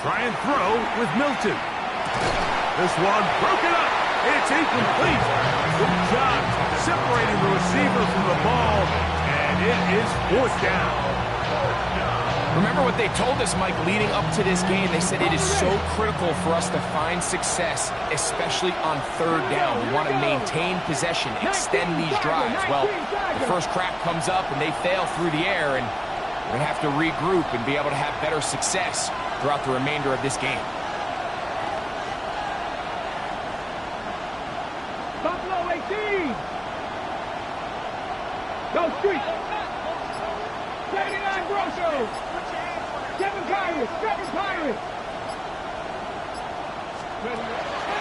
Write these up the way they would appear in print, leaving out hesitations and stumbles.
try and throw with Milton. This one broken up. It's incomplete. Good job separating the receiver from the ball, and it is fourth down. Remember what they told us, Mike, leading up to this game. They said it is so critical for us to find success, especially on third down. We want to maintain possession, extend these drives. Well, the first crack comes up and they fail through the air, and we're going to have to regroup and be able to have better success throughout the remainder of this game. Buffalo 18! Go Street! 79 Grosso! Seven Pirates!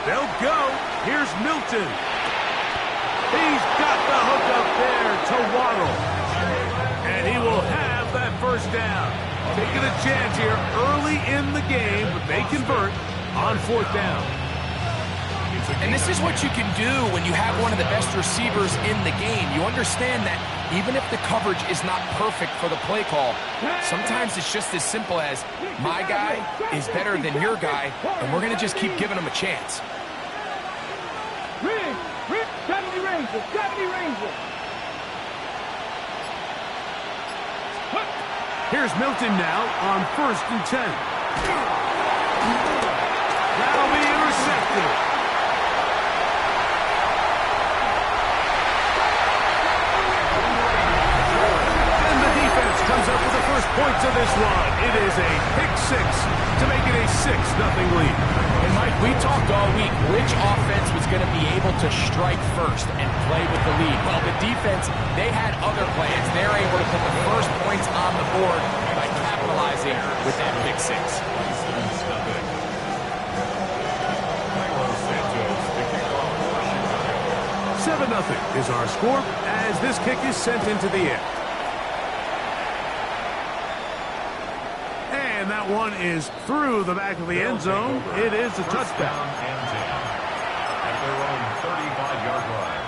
They'll go. Here's Milton. He's got the hook up there to Waddle. And he will have that first down. Taking a chance here early in the game, but they convert on fourth down. And this is what you can do when you have one of the best receivers in the game. You understand that even if the coverage is not perfect for the play call, sometimes it's just as simple as my guy is better than your guy, and we're going to just keep giving him a chance. Rings, 70 Rangers. Here's Milton now on 1st and 10. That'll be intercepted. Comes up with the first points of this one. It is a pick six to make it a 6-0 lead. And Mike, we talked all week which offense was going to be able to strike first and play with the lead. Well, the defense, they had other plans. They're able to put the first points on the board by capitalizing with that pick six. 7-0 is our score as this kick is sent into the air. And that one is through the back of the end zone. It is a touchdown. At their own 35-yard line.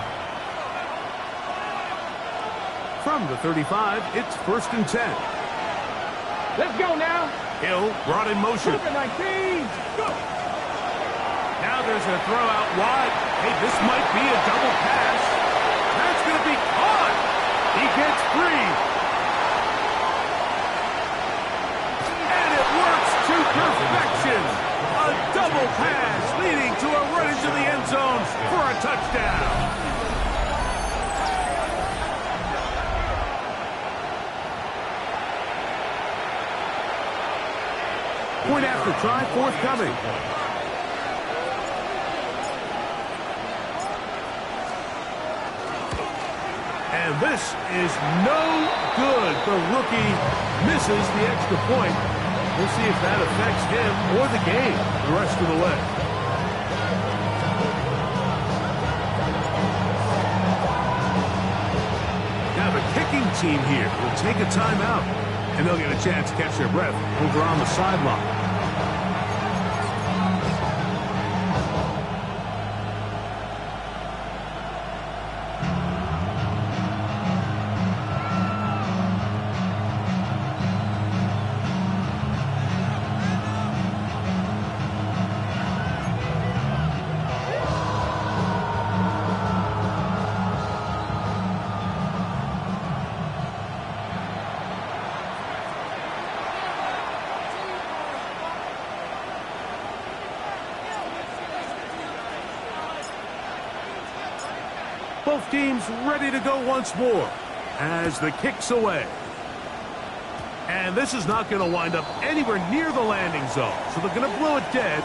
From the 35, it's 1st and 10. Let's go now. Hill brought in motion. 19. Go. Now there's a throw out wide. Hey, this might be a double pass. That's going to be caught. He gets free. To perfection. A double pass leading to a run into the end zone for a touchdown. Point after try forthcoming. And this is no good. The rookie misses the extra point. We'll see if that affects him or the game the rest of the way. Now the kicking team here will take a timeout, and they'll get a chance to catch their breath over on the sideline. Both teams ready to go once more as the kick's away. And this is not going to wind up anywhere near the landing zone, so they're going to blow it dead.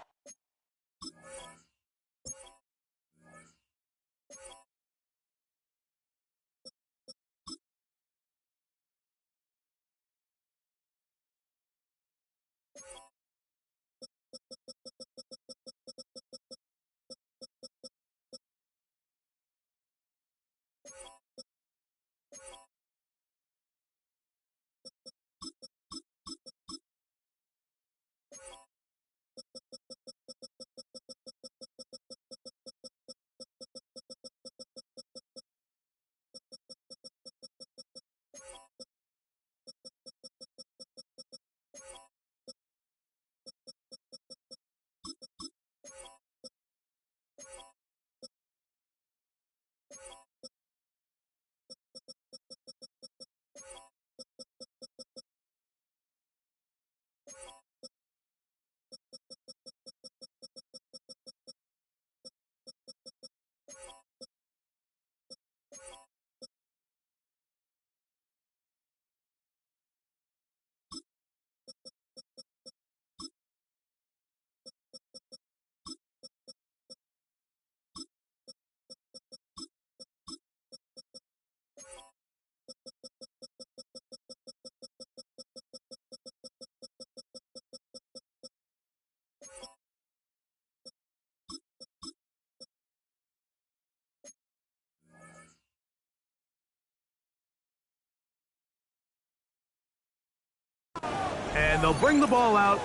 And they'll bring the ball out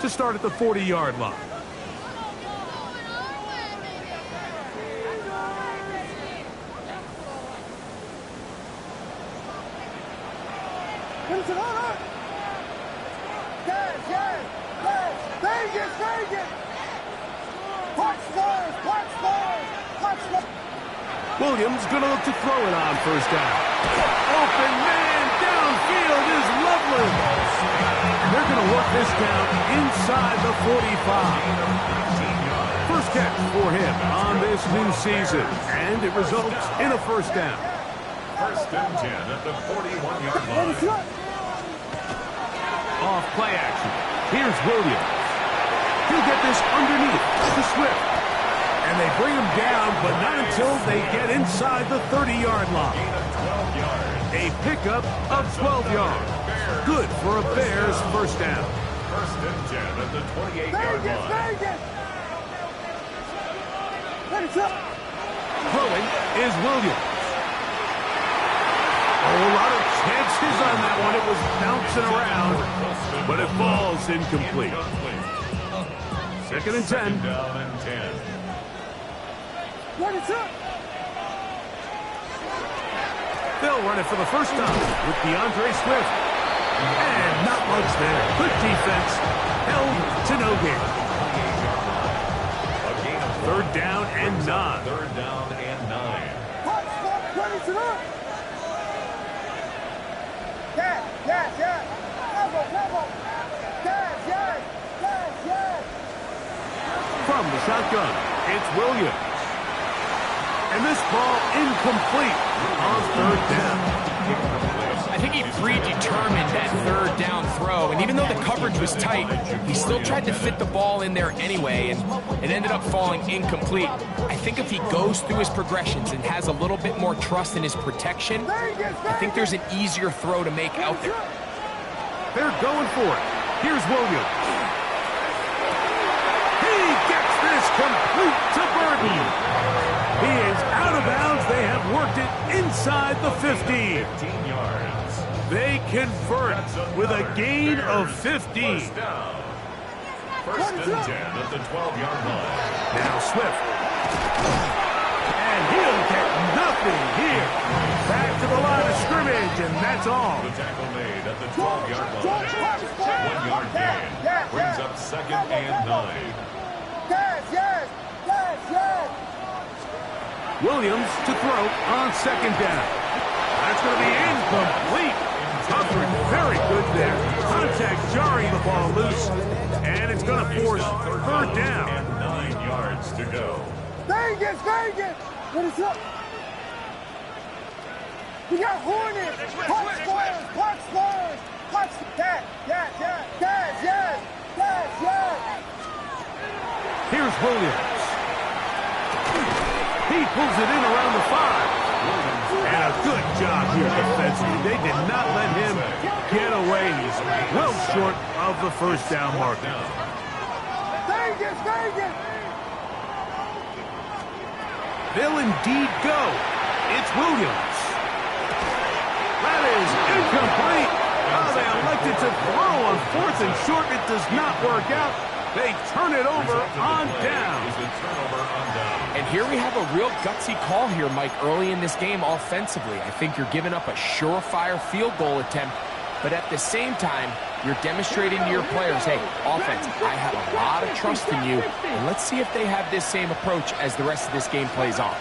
to start at the 40-yard line. Williams going to look to throw it on first down. Open man downfield is Loveland. They're going to work this down inside the 45. First catch for him on this new season, and it results in a first down. First and 10 at the 41-yard line. Off play action. Here's Williams. He'll get this underneath to Swift. And they bring him down, but not until they get inside the 30-yard line. A pickup of 12 yards. Good for a Bears first down. First and 10 at the 28-yard line. Throwing is Williams. A lot of chances on that one. It was bouncing around, but it falls incomplete. Second and 10. Down and 10. They'll run it for the first time with DeAndre Swift. And not much there. Good defense. Held to no gain. Third down and 9. Third down and 9. From the shotgun, it's Williams. And this ball incomplete on third down. I think he predetermined that third down throw, and even though the coverage was tight, he still tried to fit the ball in there anyway, and it ended up falling incomplete. I think if he goes through his progressions and has a little bit more trust in his protection, I think there's an easier throw to make out there. They're going for it. Here's Williams. He gets this complete to Burton. He is out of bounds. They have worked it inside the 15. 15 yards. They convert with a gain of 15. First down. First and 10 at the 12-yard line. Now Swift. And he'll get nothing here. Back to the line of scrimmage, and that's all. The tackle made at the 12-yard line. 1 yard gain. Brings up second and 9. Williams to throw on second down. That's going to be incomplete. Covered very good there. Contact jarring the ball loose, and it's going to force third down. And 9 yards to go. Vegas! What is up? We got Hornet! Punch squares! Yes! Here's Williams. He pulls it in around the 5. And a good job here defensively. They did not let him get away. He's well short of the first down marker. Vegas! They'll indeed go. It's Williams. That is incomplete. Oh, they elected to throw on 4th and short. It does not work out. They turn it over on down. And here we have a real gutsy call here, Mike, early in this game offensively. I think you're giving up a surefire field goal attempt, but at the same time, you're demonstrating to your players, hey, offense, I have a lot of trust in you, and let's see if they have this same approach as the rest of this game plays on.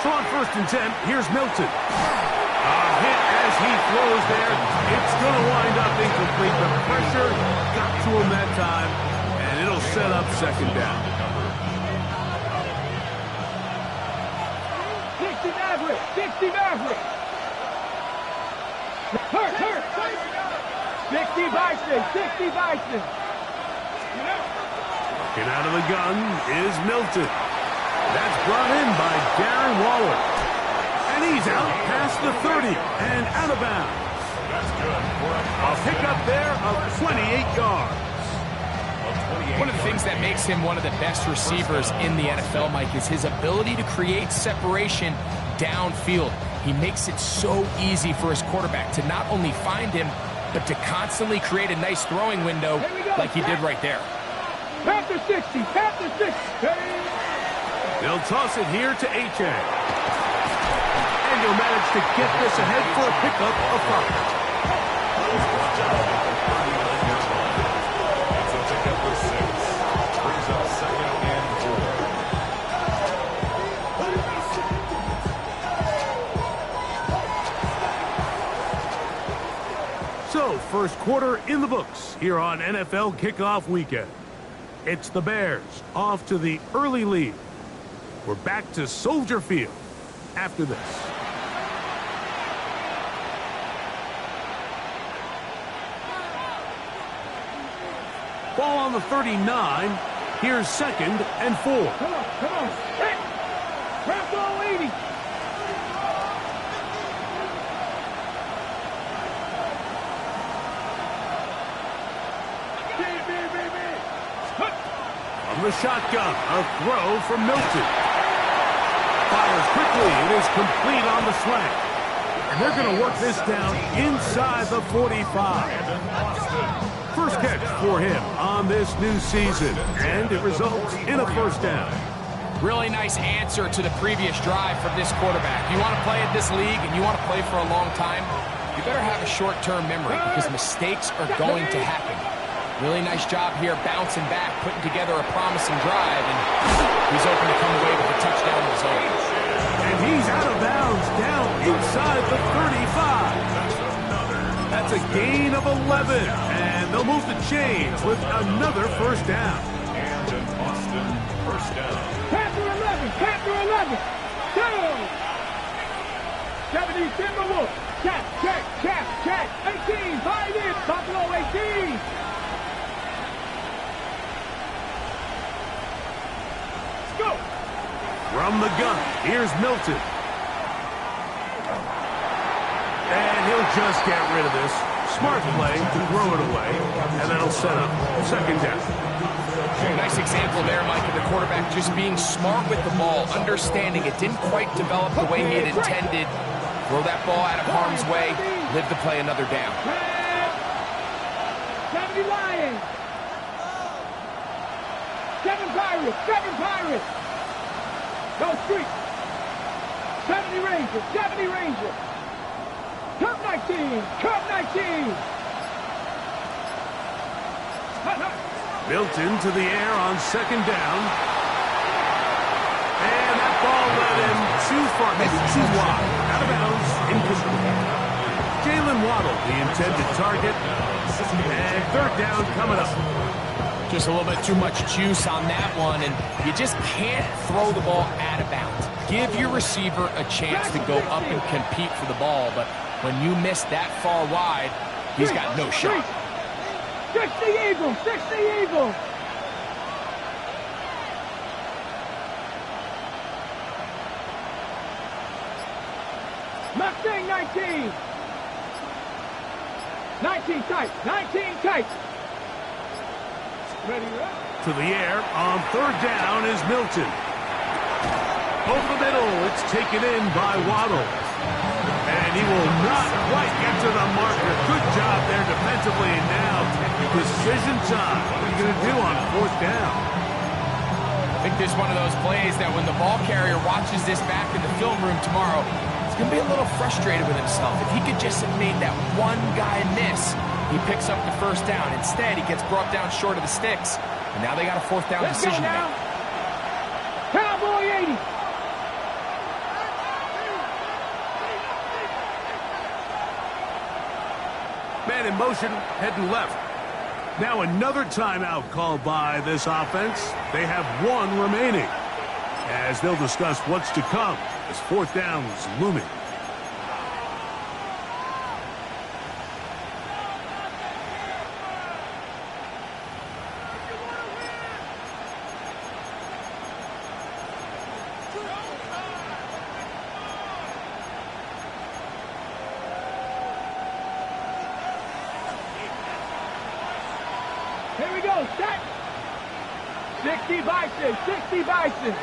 So on first and 10, here's Milton. A hit as he throws there. It's going to wind up incomplete. The pressure got to him that time, and it'll set up second down. 60 Maverick. Hurt. 60 Bison. Looking out of the gun is Milton. That's brought in by Darren Waller. And he's out past the 30 and out of bounds. That's good. A pickup there of 28 yards. One of the things that makes him one of the best receivers in the NFL, Mike, is his ability to create separation downfield. He makes it so easy for his quarterback to not only find him, but to constantly create a nice throwing window like he did right there. Panther 60, Panther 60. They'll toss it here to H.A. And he'll manage to get this ahead for a pickup of 5. It's a pickup of 6. Brings up 2nd and 4. So, first quarter in the books here on NFL Kickoff Weekend. It's the Bears off to the early lead. We're back to Soldier Field after this. Ball on the 39. Here's 2nd and 4. Come on, come on. Hey, grab all 80. From the shotgun, a throw from Milton. Fires quickly. It is complete on the slant. And they're going to work this down inside the 45. First catch for him on this new season, and it results in a first down. Really nice answer to the previous drive from this quarterback. You want to play at this league and you want to play for a long time, you better have a short-term memory because mistakes are going to happen. Really nice job here bouncing back, putting together a promising drive, and he's open to come away with a touchdown of his own. And he's out of bounds down inside the 35. That's a gain of 11, and they'll move the chains with another first down. And an Austin first down. Panther 11, Panther 11. Down. 70 Timberwolves. Check, check, check, check. 18, buy in. Buffalo 18. Let's go. From the gun, here's Milton. And he'll just get rid of this. Smart play to throw it away, and that'll set up 2nd down. Nice example there, Mike, of the quarterback just being smart with the ball, understanding it didn't quite develop the way he had intended. Throw that ball out of harm's way, live to play another down. 70 Lions. 7 Pirates, 7 Pirates. Go Street. 70 Rangers, 70 Rangers. Cup 19, Cup 19. Milton to the air on 2nd down. And that ball led him too far, maybe too wide. Out of bounds, incomplete. Jalen Waddle, the intended target. And 3rd down coming up. Just a little bit too much juice on that one, and you just can't throw the ball out of bounds. Give your receiver a chance to go up and compete for the ball, but when you miss that far wide, he's got no shot. 60 Eagles, 60 Eagles. Mustang 19. 19 tight, 19 tight. Ready, right? To the air on 3rd down is Milton. Over the middle, it's taken in by Waddle. And he will not quite get to the marker. Good job there defensively. Now, decision time. What are you going to do on 4th down? I think this is one of those plays that when the ball carrier watches this back in the film room tomorrow, he's going to be a little frustrated with himself. If he could just have made that one guy miss, he picks up the 1st down. Instead, he gets brought down short of the sticks. And now they got a 4th down decision to make. Cowboy 80. Man in motion, heading left. Now another timeout called by this offense. They have 1 remaining, as they'll discuss what's to come as 4th down is looming. Here we go, set. 60 Bison, 60 Bison.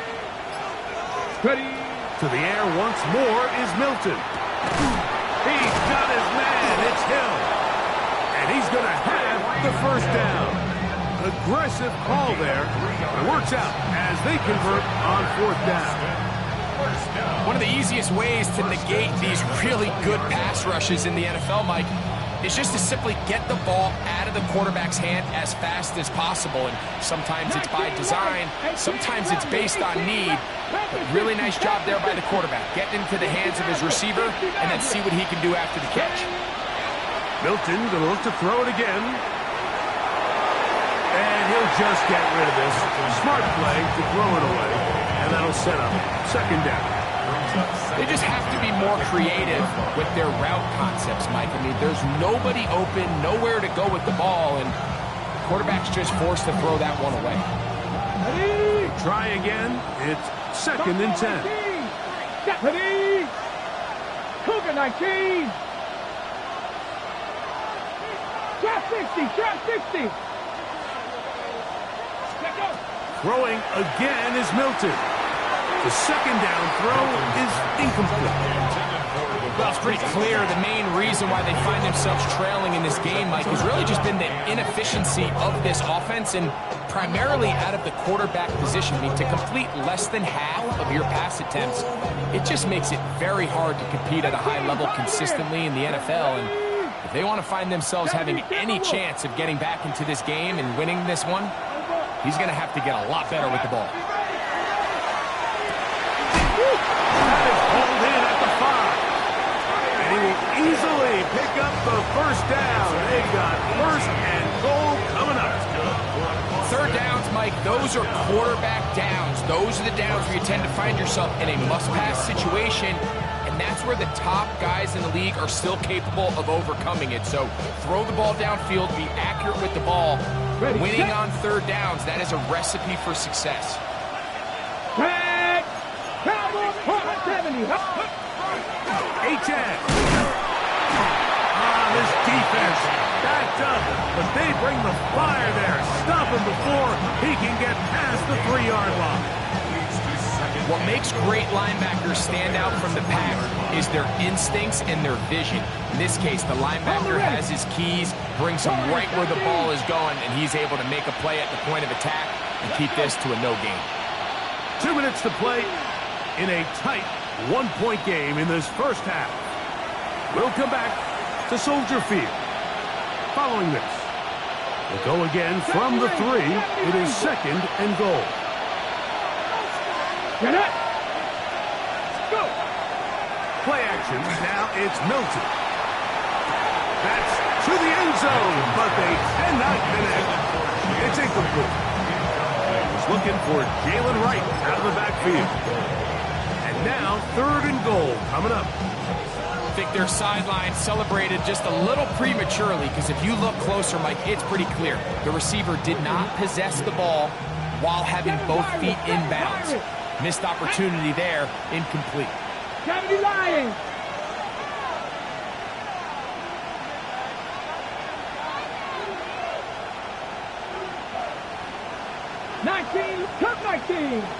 Ready. To the air once more is Milton. He's got his man. It's Hill. first down. Aggressive call there. It works out as they convert on fourth down. One of the easiest ways to negate these really good pass rushes in the NFL, Mike, is just to simply get the ball out of the quarterback's hand as fast as possible. And sometimes it's by design, sometimes it's based on need. But really nice job there by the quarterback, getting into the hands of his receiver and then see what he can do after the catch. Milton going to look to throw it again. And he'll just get rid of this. Smart play to throw it away. And that'll set up second down. They just have to be more creative with their route concepts, Mike. I mean, there's nobody open, nowhere to go with the ball, and the quarterback's just forced to throw that one away. Try again. It's second and 10. Ready? Cougar 19. Trap 60, trap 60. Throwing again is Milton. The second down throw is incomplete. Well, it's pretty clear the main reason why they find themselves trailing in this game, Mike, has really just been the inefficiency of this offense and primarily out of the quarterback position. I mean, to complete less than half of your pass attempts, it just makes it very hard to compete at a high level consistently in the NFL. And if they want to find themselves having any chance of getting back into this game and winning this one, he's going to have to get a lot better with the ball. That is pulled in at the 5. And he will easily pick up the first down. They got first and goal coming up. Third downs, Mike, those are quarterback downs. Those are the downs where you tend to find yourself in a must-pass situation, and that's where the top guys in the league are still capable of overcoming it. So throw the ball downfield, be accurate with the ball. Winning on third downs, that is a recipe for success. This defense backed up, but they bring the fire there. Stop him before he can get past the 3-yard line. What makes great linebackers stand out from the pack is their instincts and their vision. In this case, the linebacker has his keys, brings him right where the ball is going, and he's able to make a play at the point of attack and keep this to a no gain. 2 minutes to play in a tight one-point game in this first half. We'll come back to Soldier Field. Following this, we'll go again from the 3. It is second and goal. Get it! Go! Play action. Now it's Milton. That's to the end zone, but they cannot connect. It's incomplete. He's looking for Jalen Wright out of the backfield. And now third and goal coming up. I think their sideline celebrated just a little prematurely, because if you look closer, Mike, it's pretty clear. The receiver did not possess the ball while having both feet inbounds. Missed opportunity there, incomplete. 70 Lions.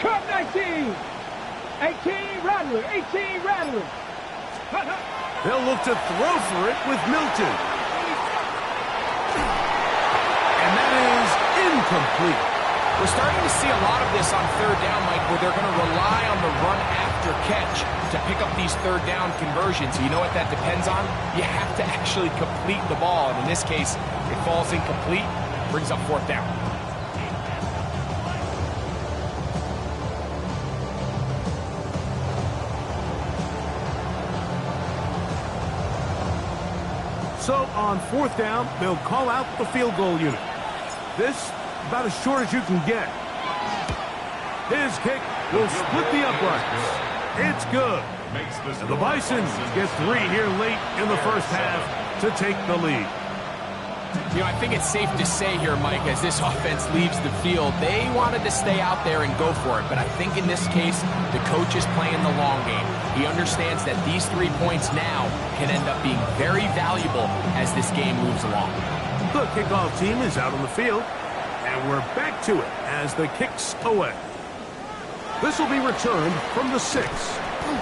Cut 19. 18 Rattler. They'll look to throw for it with Milton. And that is incomplete. We're starting to see a lot of this on third down, Mike, where they're going to rely on the run after catch to pick up these third down conversions. You know what that depends on? You have to actually complete the ball. And in this case, it falls incomplete, brings up fourth down. So on fourth down, they'll call out the field goal unit. This about as short as you can get. His kick will split the uprights. It's good. And the Bisons get 3 here late in the first half to take the lead. You know, I think it's safe to say here, Mike, as this offense leaves the field, they wanted to stay out there and go for it. But I think in this case, the coach is playing the long game. He understands that these 3 points now can end up being very valuable as this game moves along. The kickoff team is out on the field, and we're back to it as the kick's away. This will be returned from the 6.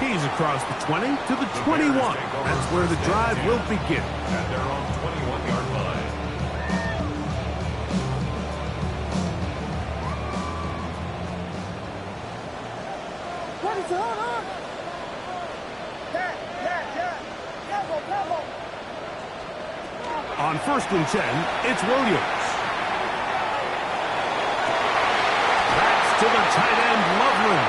He's across the 20 to the 21. That's where the drive will begin. At their own 21-yard line. On 1st and 10, it's Williams. That's to the tight end, Loveland.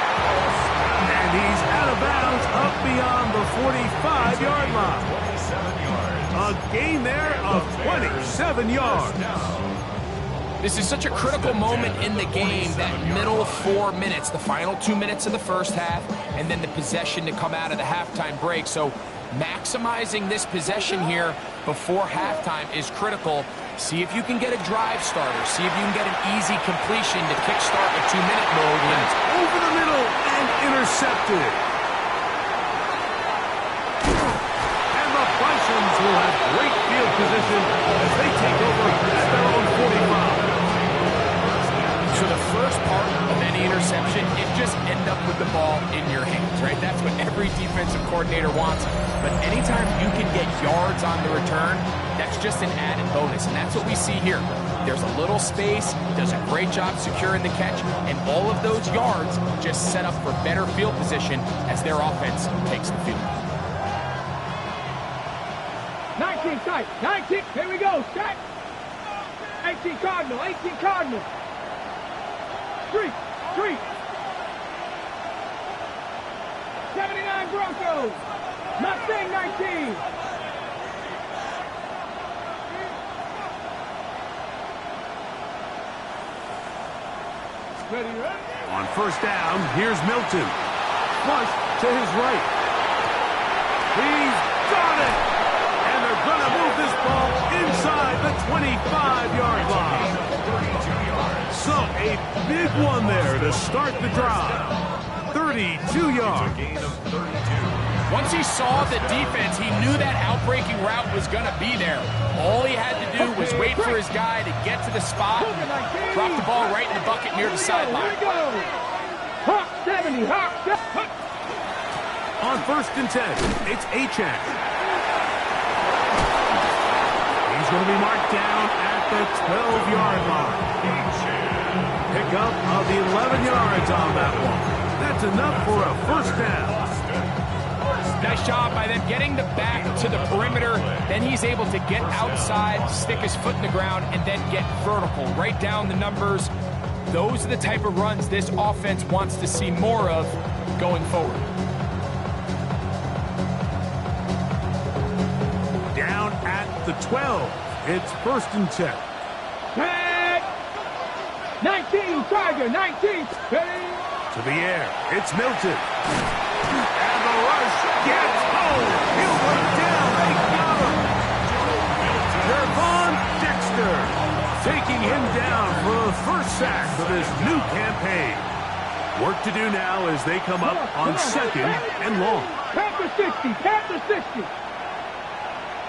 And he's out of bounds up beyond the 45-yard line. 27 yards. A gain there of 27 yards. This is such a critical moment in the game, that middle 4 minutes, the final 2 minutes of the first half, and then the possession to come out of the halftime break. So maximizing this possession here before halftime is critical. See if you can get a drive starter. See if you can get an easy completion to kickstart a 2-minute mode. That's over the middle and intercepted. And the Bisons will have great field position as they take over at their own 45. So the first part of any interception, it just end up with the ball in your hands, right? That's what every defensive coordinator wants. But anytime you can get yards on the return, that's just an added bonus. And that's what we see here. There's a little space, does a great job securing the catch, and all of those yards just set up for better field position as their offense takes the field. 19 tight. 19. Here we go. Set. 18 Cardinal. 18 Cardinal. Street. 79 Broncos. Mustang 19. Ready? On 1st down, here's Milton. Flush to his right. He's got it! And they're going to move this ball inside the 25-yard line. 32 yards. So a big one there to start the drive. 32 yards. Gain of 32. Once he saw the defense, he knew that outbreaking route was going to be there. All he had to do was wait for his guy to get to the spot, drop the ball right in the bucket near the sideline. Here we go. Hawk 70. Hawk. On 1st and 10, it's Achane. He's going to be marked down at the 12-yard line. Pickup of 11 yards on that one. That's enough for a 1st down. Nice job by them getting the back to the perimeter. Then he's able to get outside, stick his foot in the ground, and then get vertical. Write down the numbers. Those are the type of runs this offense wants to see more of going forward. Down at the 12. It's 1st and 10. Tag. 19 Tiger. 19. To the air. It's Milton. And the rush gets home. He'll run down. They got him. Gervon Dexter taking him down for the 1st sack of this new campaign. Work to do now as they come up on 2nd and long. Panther 60. Panther 60.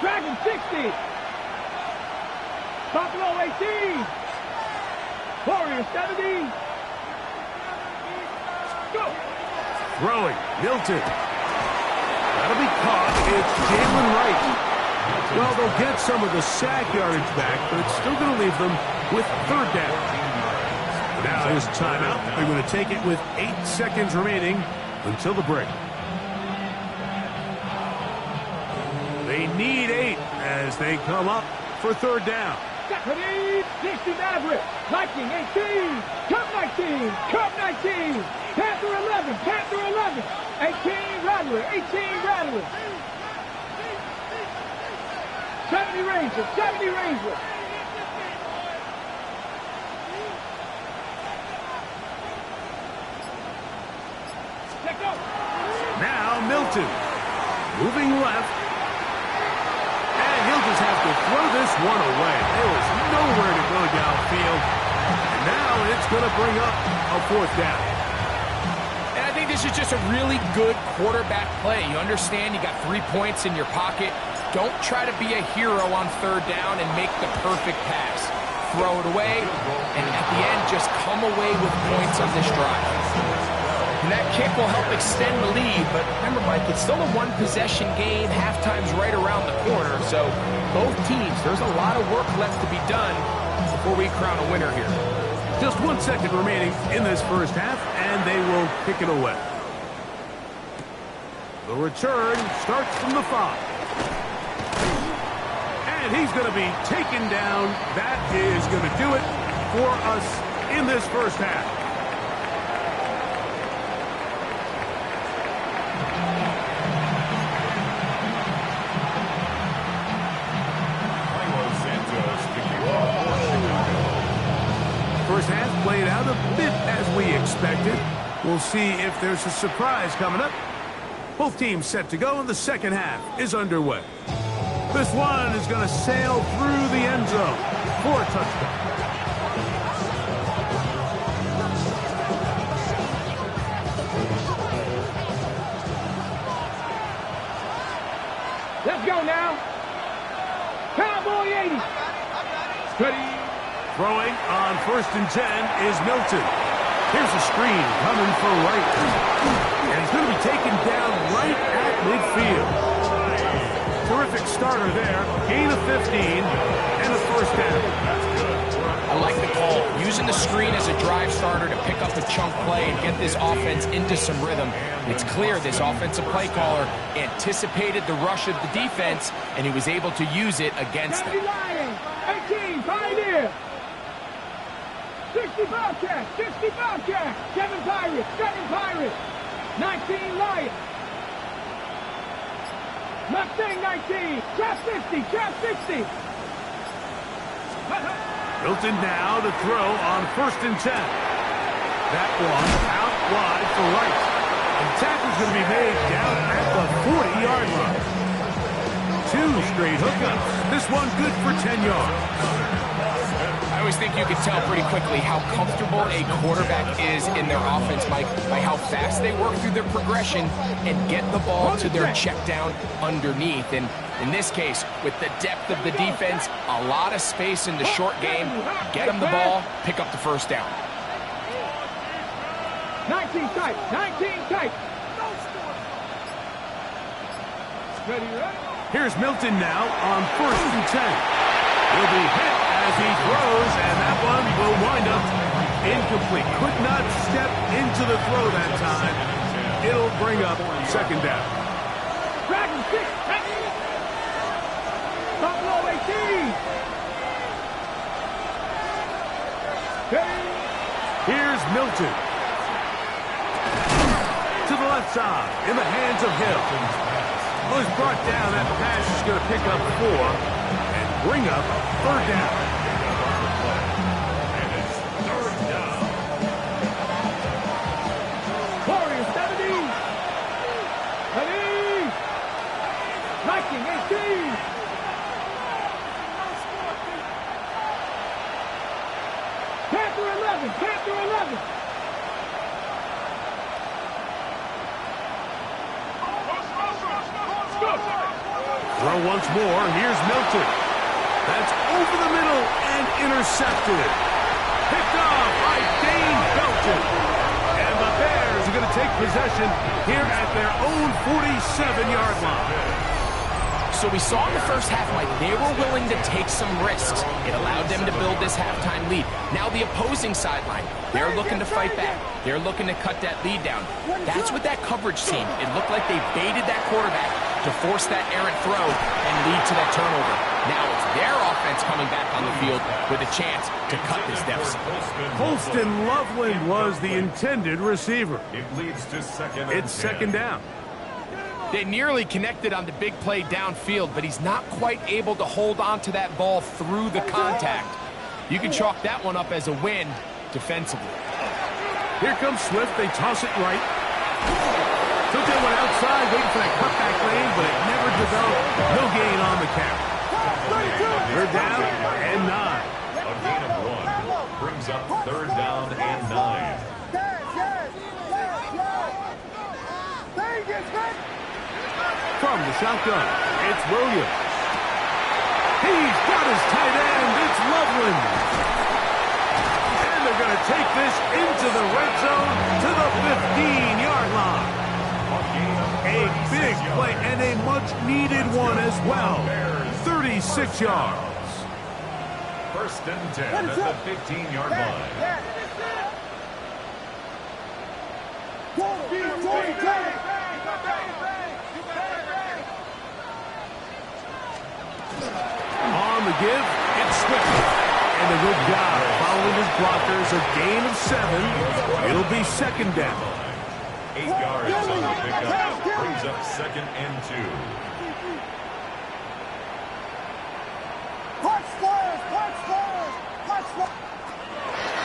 Dragon 60. Buffalo 18. Warrior 70. Go. Throwing, Milton. That'll be caught. It's Jalen Wright. Well, they'll get some of the sack yardage back, but it's still going to leave them with 3rd down. Now his timeout. They're going to take it with 8 seconds remaining until the break. They need 8 as they come up for 3rd down. 60 Maverick. Viking 18. Cup 19. Cup 19. Panther 11. Panther 11. 18 Rattler. 18 Rattler. 70 Ranger. 70 Ranger. Now Milton moving left. And he'll just have to throw this one away. There was nowhere to go downfield. And now it's going to bring up a 4th down. And I think this is just a really good quarterback play. You understand you got 3 points in your pocket. Don't try to be a hero on 3rd down and make the perfect pass. Throw it away, and at the end, just come away with points on this drive. And that kick will help extend the lead, but remember, Mike, it's still a 1-possession game. Halftime's right around the corner, so both teams, there's a lot of work left to be done before we crown a winner here. Just 1 second remaining in this 1st half, and they will kick it away. The return starts from the 5. And he's going to be taken down. That is going to do it for us in this first half. First half played out a bit as we expected. We'll see if there's a surprise coming up. Both teams set to go, and the second half is underway. This one is going to sail through the end zone for a touchdown. Let's go now. Cowboy 80. Steady. Throwing on 1st and 10 is Milton. Here's a screen coming for Wright. And he's going to be taken down right at midfield. Terrific starter there. Gain of 15 and a first down. I like the call. Using the screen as a drive starter to pick up a chunk play and get this offense into some rhythm. It's clear this offensive play caller anticipated the rush of the defense, and he was able to use it against them. 18, Pioneer. 60 Bobcat, 60 Bobcat. 7 Pirates, 7 Pirates. 19 Lions. Mustang 19, trap 50, trap 60. Milton now to throw on 1st and 10. That one out wide for Wright. And the tackle's going to be made down at the 40-yard line. 2 straight hookups. This one good for 10 yards. I always think you can tell pretty quickly how comfortable a quarterback is in their offense, Mike, by how fast they work through their progression and get the ball to their check down underneath. And in this case, with the depth of the defense, a lot of space in the short game, get them the ball, pick up the first down. 19 tight, 19 tight. Here's Milton now on 1st and 10. Will be hit as he throws, and that one will wind up incomplete. Could not step into the throw that time. It'll bring up second down. Dragon 6, Buffalo 18. Here's Milton. To the left side, in the hands of Hill. Well, he's brought down. That pass is going to pick up 4. Bring up third down. And it's third down. Warriors 70. Ready. Viking 18. Panther 11. Panther 11. Throw once more. Here's Milton. That's over the middle and intercepted. Picked off by Dane Belton. And the Bears are going to take possession here at their own 47-yard line. So we saw in the first half, Mike, they were willing to take some risks. It allowed them to build this halftime lead. Now the opposing sideline, they're looking to fight back. They're looking to cut that lead down. That's what that coverage seemed. It looked like they baited that quarterback to force that errant throw and lead to that turnover. Now it's their offense coming back on the field with a chance to cut this deficit. Holston Loveland was the intended receiver. It leads to second and 10. It's second down. They nearly connected on the big play downfield, but he's not quite able to hold on to that ball through the contact. You can chalk that one up as a win defensively. Here comes Swift. They toss it right. Took that one outside, waiting for that cutback lane, but it never developed. No gain on the carry. Third down and 9. A gain of 1 brings up third down and 9. From the shotgun, it's Williams. He's got his tight end. It's Loveland. And they're going to take this into the red zone to the 15-yard line. A big play and a much-needed one as well. 36 yards. First and 10 at the 15-yard line. the give. It's Swift. And a good job following his blockers. A gain of 7. It'll be second down. 8 yards on the pickup. Brings up second and 2. Punch squares, punch squares, punch squares.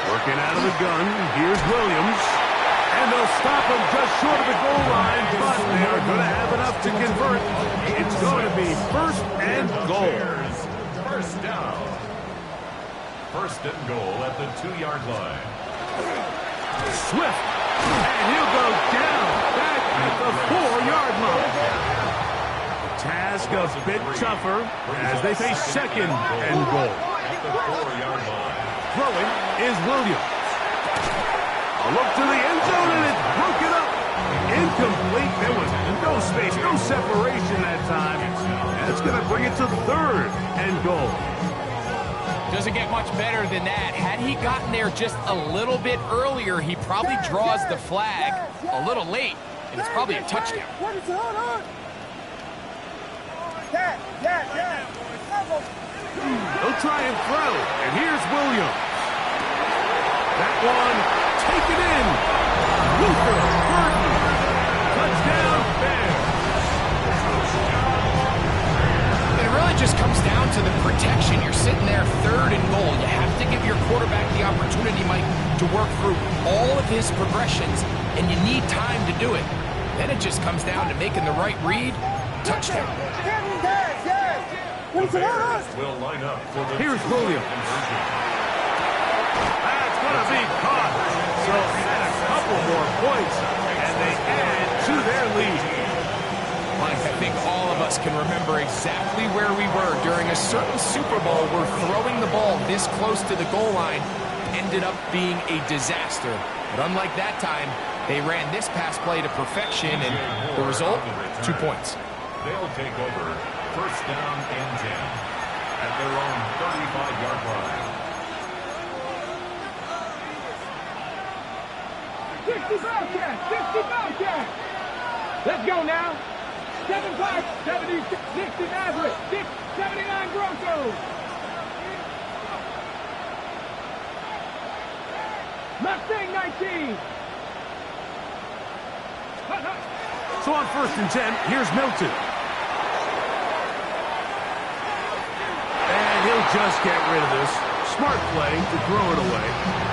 Working out of the gun. Here's Williams. And they'll stop him just short of the goal line, but they are going to have enough to convert. It's going to be first and goal. First down. First and goal at the 2-yard line. Swift. And he'll go down back at the 4-yard line. The task a bit tougher as they face second and goal. At the 4-yard line. Throwing is Williams. A look to the end zone, and it's broken up. Incomplete. There was no space, no separation that time. That's going to bring it to third and goal. Doesn't get much better than that. Had he gotten there just a little bit earlier, he probably draws the flag a little late, and it's probably a touchdown. What is it? Hold on. He'll try and throw, and here's Williams. That one taken in. Luther Burton. Touchdown, Bears. It really just comes down to the protection. You're sitting there third and goal. You have to give your quarterback the opportunity, Mike, to work through all of his progressions, and you need time to do it. Then it just comes down to making the right read. Touchdown. The Bears will line up for the Here's Williams. conversion. That's going to be caught. So add a couple more points, and they add to their lead. Mike, I think all of us can remember exactly where we were during a certain Super Bowl where throwing the ball this close to the goal line ended up being a disaster. But unlike that time, they ran this pass play to perfection, and the result, 2 points. They'll take over first down and 10 at their own 35-yard line. 60 Bobcats, 60 Bobcats. Let's go now. 75, 70, 60 Maverick, 79 Broncos. Mustang 19. So on first and 10, here's Milton. And he'll just get rid of this. Smart play to throw it away,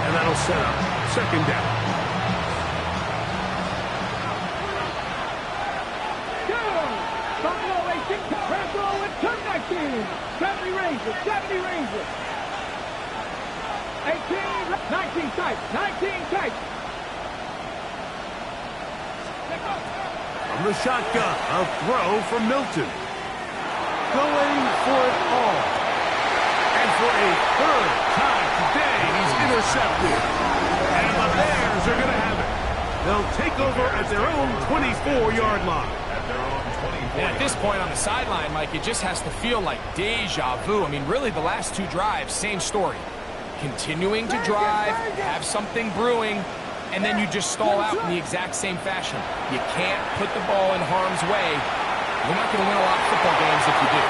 and that'll set up second down. Buffalo 18, Buffalo with turn 19. 70 Rangers, 70 Rangers. 18, 19 tight, 19 tight. From the shotgun, a throw from Milton. Going for it all. And for a third time today, he's intercepted. And the Bears are going to have it. They'll take over at their own 24-yard line. And at this point on the sideline, Mike, it just has to feel like deja vu. I mean, really, the last two drives, same story. Continuing to drive, have something brewing, and then you just stall out in the exact same fashion. You can't put the ball in harm's way. You're not going to win a lot of football games if you do.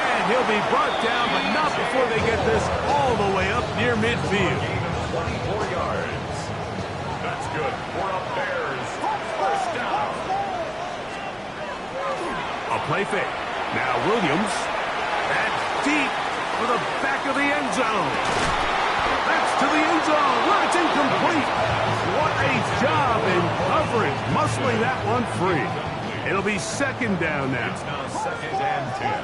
And he'll be brought down, but not before they get this all the way up near midfield. 24 yards. That's good for a Bears first down. A play fake. Now Williams. That's deep for the back of the end zone. That's to the end zone where it's incomplete. What a job in coverage, muscling that one free. It'll be second down now. It's now second and 10.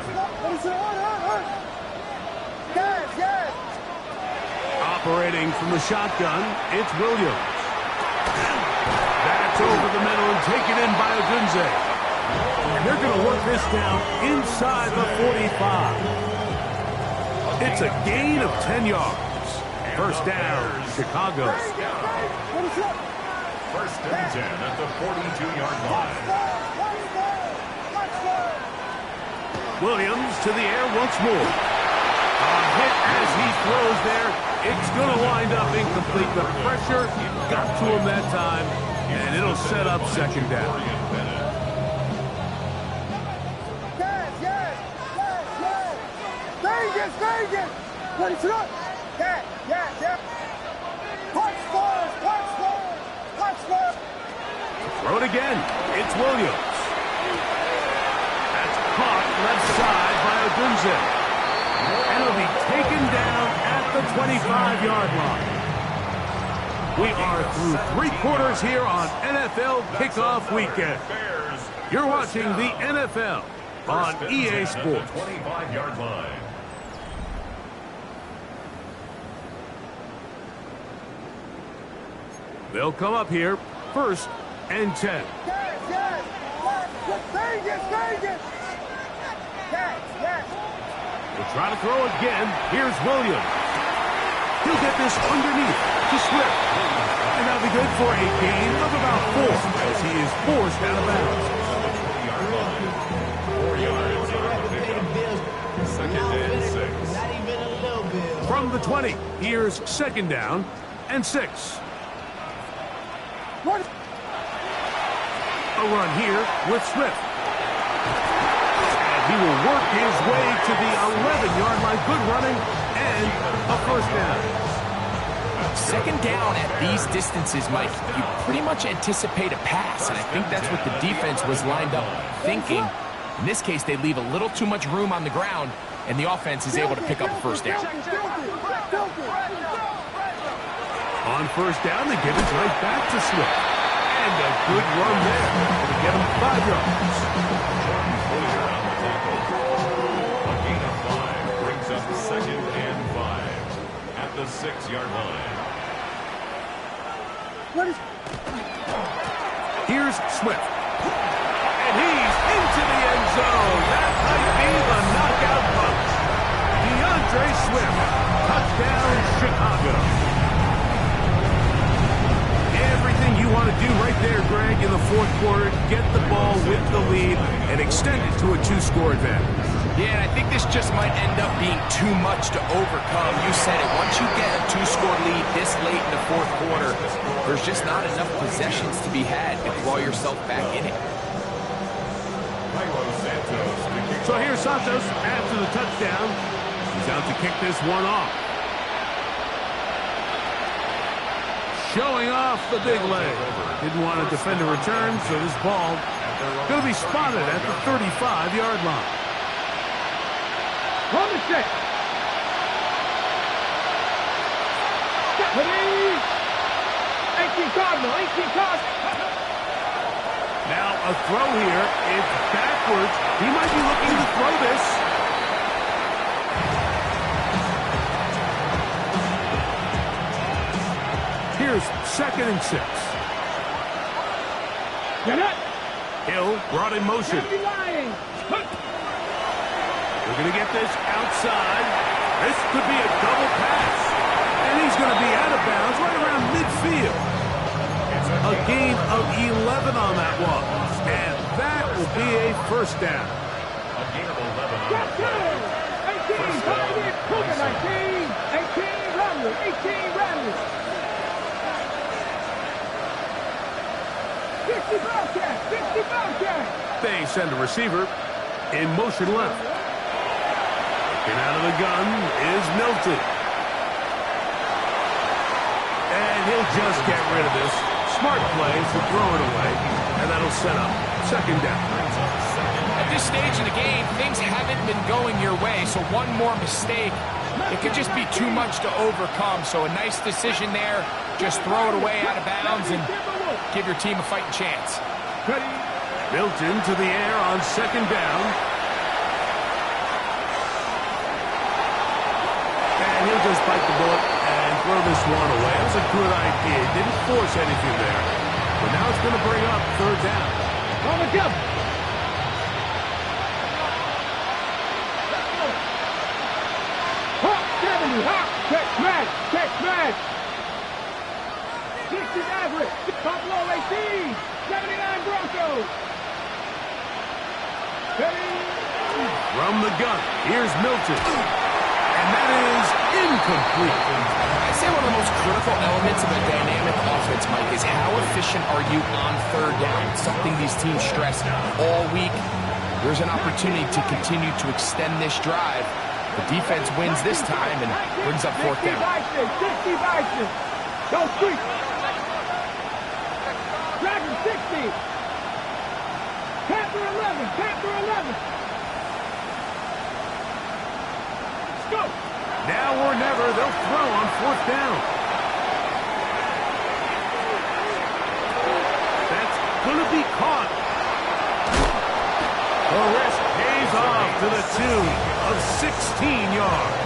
Operating from the shotgun, it's Williams. That's over the middle and taken in by Odunze. And they're going to work this down inside the 45. It's a gain of 10 yards. First down, Chicago. First and 10 at the 42-yard line. Williams to the air once more. A hit as he throws there. It's going to wind up incomplete. The pressure got to him that time, and it'll set up second down. Vegas, Vegas. Ready, sit up. Yeah. Punch squares, punch squares, punch squares. Throw it again. It's Williams. That's caught left side by Odunze. And it'll be taken down at the 25-yard line. We are through 3 quarters here on NFL Kickoff Weekend. You're watching the NFL on EA Sports. 25-yard line. They'll come up here, 1st and 10. Yes. Vegas. Yes. We'll try to throw again. Here's Williams. He'll get this underneath to Swift. And that'll be good for a gain of about 4 as he is forced out of bounds. 4 yards on the pickup. 2nd and 6. From the 20, here's 2nd down and 6. What? A run here with Swift. And he will work his way to the 11-yard line. Good running and a 1st down. 2nd down at these distances, Mike, you pretty much anticipate a pass, and I think that's what the defense was lined up thinking. In this case, they leave a little too much room on the ground, and the offense is able to pick up a 1st down. On 1st down, they give it right back to Swift. And a good run there to get him 5 yards. A gain of 5 brings up 2nd and 5 at the 6-yard line. Here's Swift. And he's into the end zone. That might be the knockout punch. DeAndre Swift. Touchdown, Chicago. Everything you want to do right there, Greg, in the 4th quarter, get the ball with the lead and extend it to a 2-score advantage. Yeah, and I think this just might end up being too much to overcome. You said it. Once you get a 2-score lead this late in the 4th quarter, there's just not enough possessions to be had to claw yourself back in it. So here's Santos after the touchdown. He's out to kick this one off. Showing off the big leg. Didn't want to defend a return, so this ball going to be spotted at the 35-yard line. On the set. 18 Cardinal. Now a throw here. It's backwards. He might be looking to throw this. Here's 2nd and 6. Get up. Hill brought in motion. They're going to get this outside. This could be a double pass. And he's going to be out of bounds right around midfield. A gain of 11 on that one. And that will be a 1st down. A gain of 11 on the play. 18 Rattler. 60 Bobcat. They send a receiver in motion left. Looking out of the gun is Milton. And he'll just get rid of this. Smart play to throw it away. And that'll set up 2nd down. At this stage in the game, things haven't been going your way, so one more mistake, it could just be too much to overcome. So a nice decision there. Just throw it away out of bounds and give your team a fighting chance. Milton to the air on 2nd down. And he'll just bite the bullet and throw this one away. That was a good idea. Didn't force anything there. But now it's going to bring up 3rd down. On the jump. Hawk 70. Hawk. Check smash. 60 Maverick. Buffalo 18. 79 Broncos. From the gun, here's Milton. And that is incomplete. I'd say one of the most critical elements of a dynamic offense, Mike, is how efficient are you on 3rd down? It's something these teams stress all week. There's an opportunity to continue to extend this drive. The defense wins this time and brings up fourth down. 60 Bison. Go street. Dragon 60. Panther 11. Panther 11. Go. Now or never, they'll throw on fourth down. That's going to be caught. The risk pays off to the tune of 16 yards.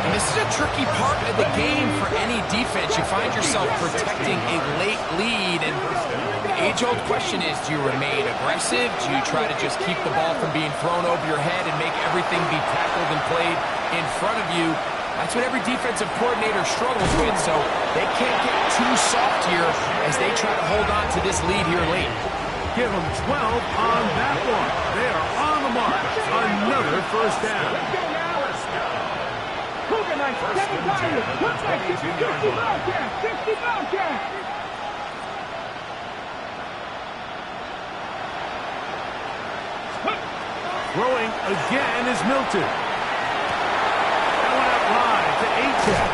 And this is a tricky part of the game for any defense. You find yourself protecting a late lead, and the age-old question is, do you remain aggressive? Do you try to just keep the ball from being thrown over your head and make everything be tackled and played in front of you? That's what every defensive coordinator struggles with, so they can't get too soft here as they try to hold on to this lead here late. Give them 12 on that one. They are on the mark. Another first down. Cougar Knights, 7 Tigers. Cook Knights, 60 Bobcats. 60 Bobcats. Throwing again is Milton. That one out wide to Achek.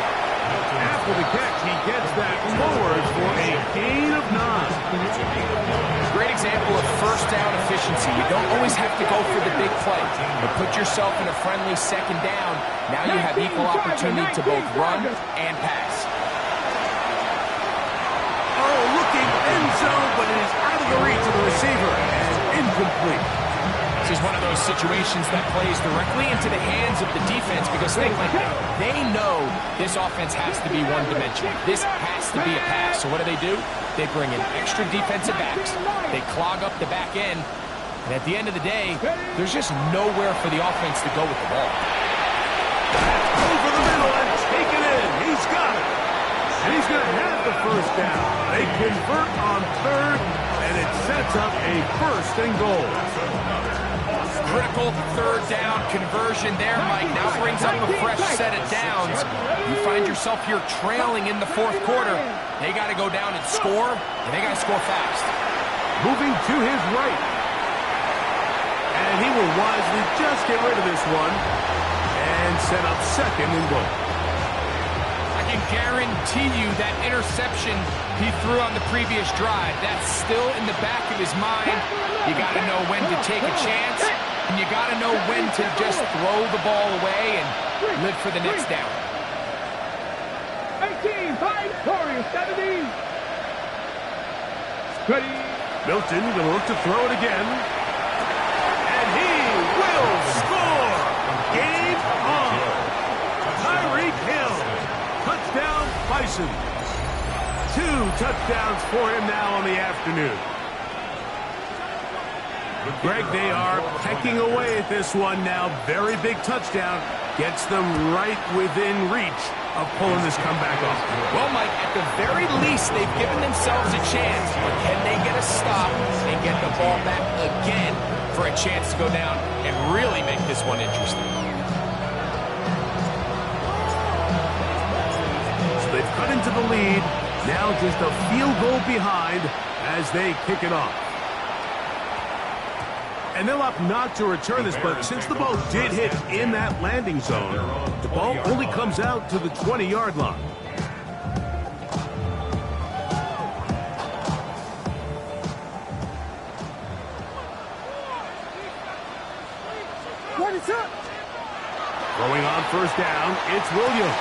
After the catch, he gets that forward for a gain of 9. Great example of first down efficiency. You don't always have to go for the big play, but put yourself in a friendly second down. Now you have equal opportunity to both run and pass. Oh, looking end zone, but it is out of the reach of the receiver and incomplete. This is one of those situations that plays directly into the hands of the defense because they know this offense has to be one-dimensional. This has to be a pass. So what do? They bring in extra defensive backs. They clog up the back end. And at the end of the day, there's just nowhere for the offense to go with the ball. Over the middle and take it in. He's got it. And he's going to have the first down. They convert on third, and it sets up a first and goal. Critical third down conversion there, Mike. Now brings up a fresh set of downs. You find yourself here trailing in the fourth quarter. They got to go down and score, and they got to score fast. Moving to his right. And he will wisely just get rid of this one and set up second and goal. I can guarantee you that interception he threw on the previous drive, that's still in the back of his mind. You got to know when to take a chance, and you got to know when to just throw the ball away and live for the next down. 18, 5, Warriors, 70. Ready. Milton going to look to throw it again. And he will score. Game on. Tyreek Hill. Touchdown, Bison. 2 touchdowns for him now on the afternoon. Greg, they are pecking away at this one now. Very big touchdown. Gets them right within reach of pulling this comeback off. Well, Mike, at the very least, they've given themselves a chance. But can they get a stop and get the ball back again for a chance to go down and really make this one interesting? So they've cut into the lead. Now just a field goal behind as they kick it off. And they'll opt not to return this, but since the ball did hit in that landing zone, the ball only comes out to the 20-yard line. Going on first down, it's Williams.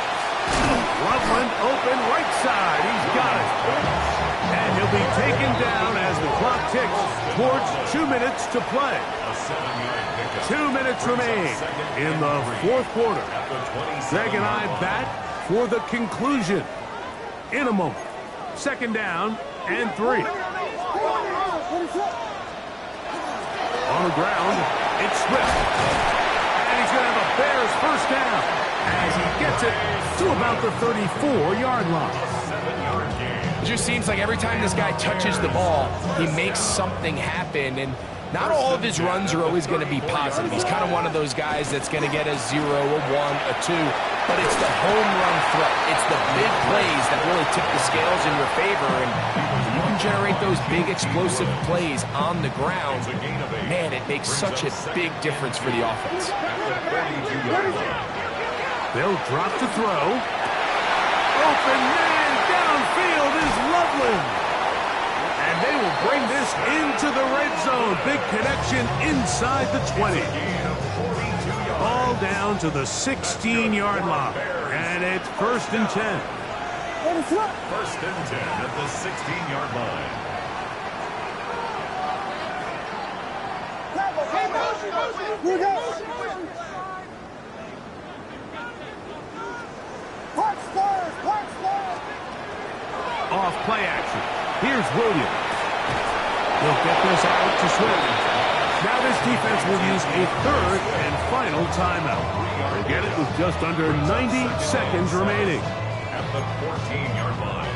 Loveland open right side. He's got it. And he'll be taken down as the clock ticks towards 2 minutes to play. 2 minutes remain in the fourth quarter. Greg and I back for the conclusion in a moment. Second down and 3. On the ground, it's Swift. And he's going to have a Bears first down as he gets it to about the 34-yard line. It just seems like every time this guy touches the ball, he makes something happen. And Not all of his runs are always going to be positive. He's kind of one of those guys that's going to get a 0, a 1, a 2, but it's the home run threat. It's the big plays that really tip the scales in your favor, and if you can generate those big explosive plays on the ground, man, it makes such a big difference for the offense. They'll drop to throw. Open man downfield is Loveland. And they will bring this into the red zone. Big connection inside the 20. Ball down to the 16-yard line. And it's 1st and 10. 1st and 10 at the 16-yard line. Off play action. Here's Williams. He'll get this out to Swift. Now this defense will use a 3rd and final timeout. They'll get it with just under 90 seconds remaining. At the 14-yard line.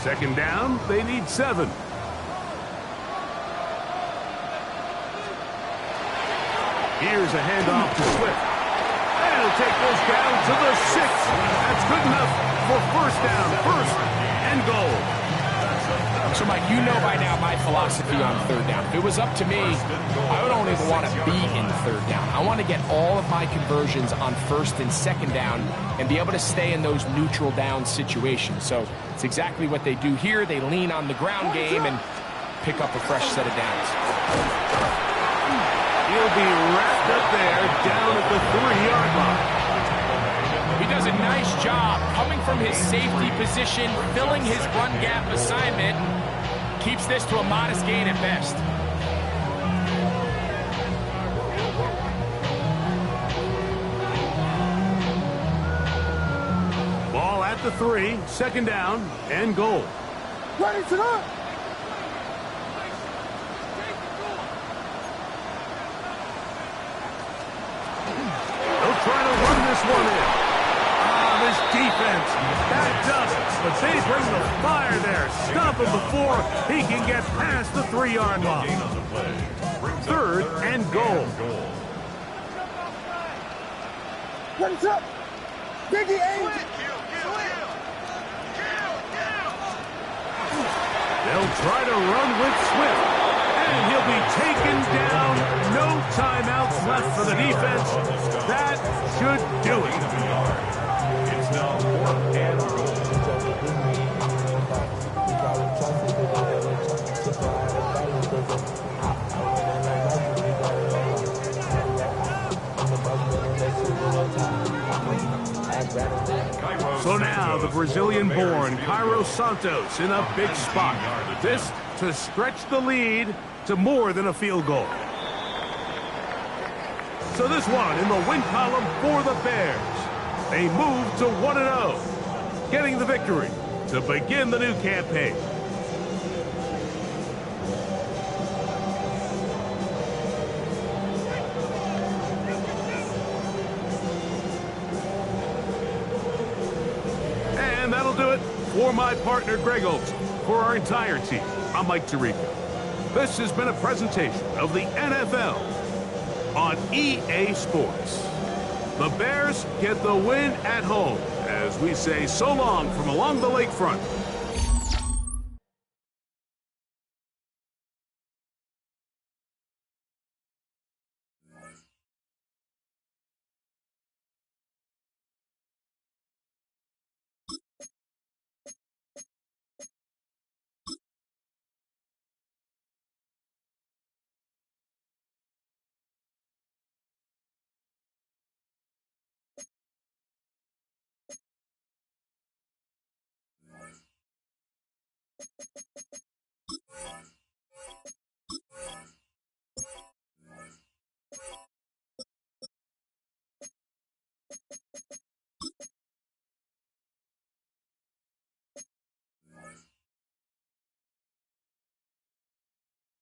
Second down, they need 7. Here's a handoff to Swift. And he'll take this down to the 6. That's good enough for 1st down, 1st and goal. So, Mike, you know by now my philosophy on 3rd down. If it was up to me, I would only want to be in 3rd down. I want to get all of my conversions on 1st and 2nd down and be able to stay in those neutral down situations. So it's exactly what they do here. They lean on the ground game and pick up a fresh set of downs. He'll be wrapped up there down at the 3-yard line. He does a nice job coming from his safety position, filling his run gap assignment. Keeps this to a modest gain at best. Ball at the 3, 2nd down and goal. Ready to go. Trying to run this one in. This defense backed up, but they bring the fire there. Stop him before he can get past the 3-yard line. 3rd and goal. What's up? Biggie Angel. They'll try to run with Swift, and he'll be taken down. No timeouts left for the defense. That should do it. It's now 4th and goal. So now the Brazilian-born Cairo Santos in a big spot. This to stretch the lead to more than a field goal. So this one in the win column for the Bears. They move to 1-0, getting the victory to begin the new campaign. And that'll do it for my partner Greg Olson. For our entire team, I'm Mike Tirico. This has been a presentation of the NFL on EA Sports. The Bears get the win at home as we say so long from along the lakefront.